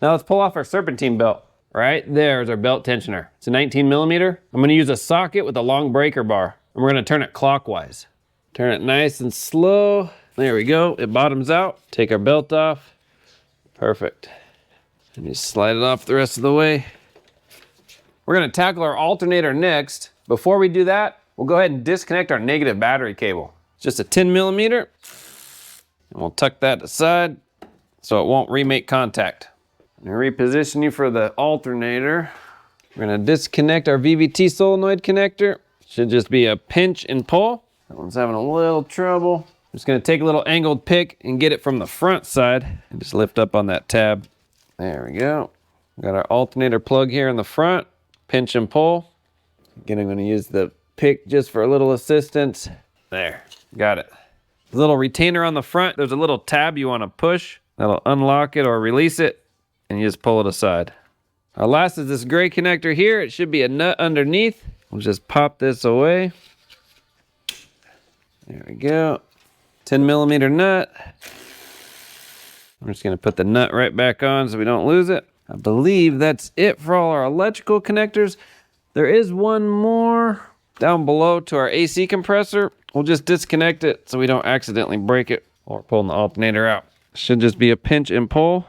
Now let's pull off our serpentine belt. Right there is our belt tensioner. It's a 19 millimeter. I'm gonna use a socket with a long breaker bar, and we're gonna turn it clockwise. Turn it nice and slow. There we go, it bottoms out. Take our belt off. Perfect. And just slide it off the rest of the way. We're gonna tackle our alternator next. Before we do that, we'll go ahead and disconnect our negative battery cable. It's just a 10 millimeter. And we'll tuck that aside so it won't remake contact. I'm gonna reposition you for the alternator. We're gonna disconnect our VVT solenoid connector. Should just be a pinch and pull. That one's having a little trouble. I'm just gonna take a little angled pick and get it from the front side and just lift up on that tab. There we go. Got our alternator plug here in the front. Pinch and pull. Again, I'm gonna use the pick just for a little assistance. There, got it. Little retainer on the front. There's a little tab you wanna push. That'll unlock it or release it, and you just pull it aside. Our last is this gray connector here. It should be a nut underneath. We'll just pop this away. There we go. 10 millimeter nut. I'm just gonna put the nut right back on so we don't lose it. I believe that's it for all our electrical connectors. There is one more down below to our AC compressor. We'll just disconnect it so we don't accidentally break it or pulling the alternator out. Should just be a pinch and pull.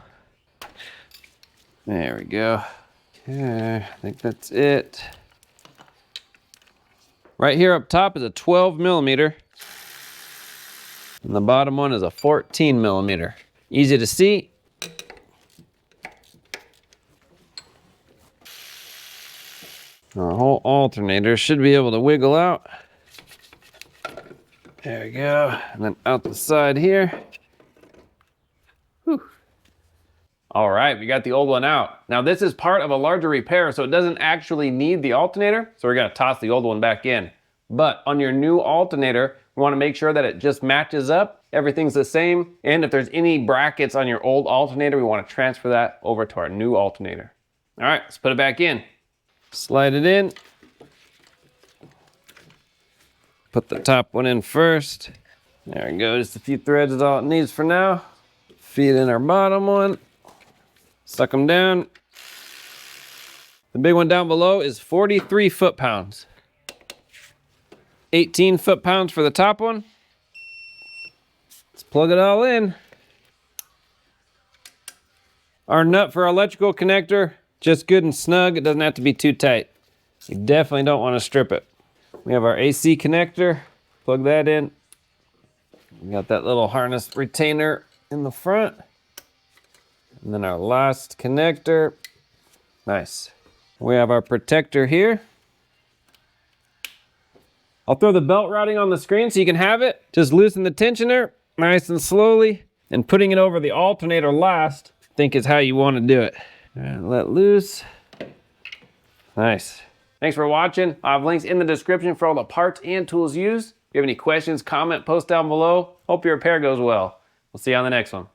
There we go. Okay, I think that's it. Right here up top is a 12 millimeter. And the bottom one is a 14 millimeter. Easy to see. Our whole alternator should be able to wiggle out. There we go. And then out the side here. Whew. All right, we got the old one out. Now this is part of a larger repair, so it doesn't actually need the alternator. So we're gonna toss the old one back in. But on your new alternator, we wanna make sure that it just matches up. Everything's the same. And if there's any brackets on your old alternator, we wanna transfer that over to our new alternator. All right, let's put it back in. Slide it in. Put the top one in first. There we go, just a few threads is all it needs for now. Feed in our bottom one. Suck them down. The big one down below is 43 foot-pounds. 18 foot-pounds for the top one. Let's plug it all in. Our nut for our electrical connector, just good and snug. It doesn't have to be too tight. You definitely don't want to strip it. We have our AC connector. Plug that in. We got that little harness retainer in the front. And then our last connector. Nice. We have our protector here. I'll throw the belt routing on the screen so you can have it. Just loosen the tensioner nice and slowly. And putting it over the alternator last, I think is how you want to do it. All right, let loose. Nice. Thanks for watching. I have links in the description for all the parts and tools used. If you have any questions, comment, post down below. Hope your repair goes well. We'll see you on the next one.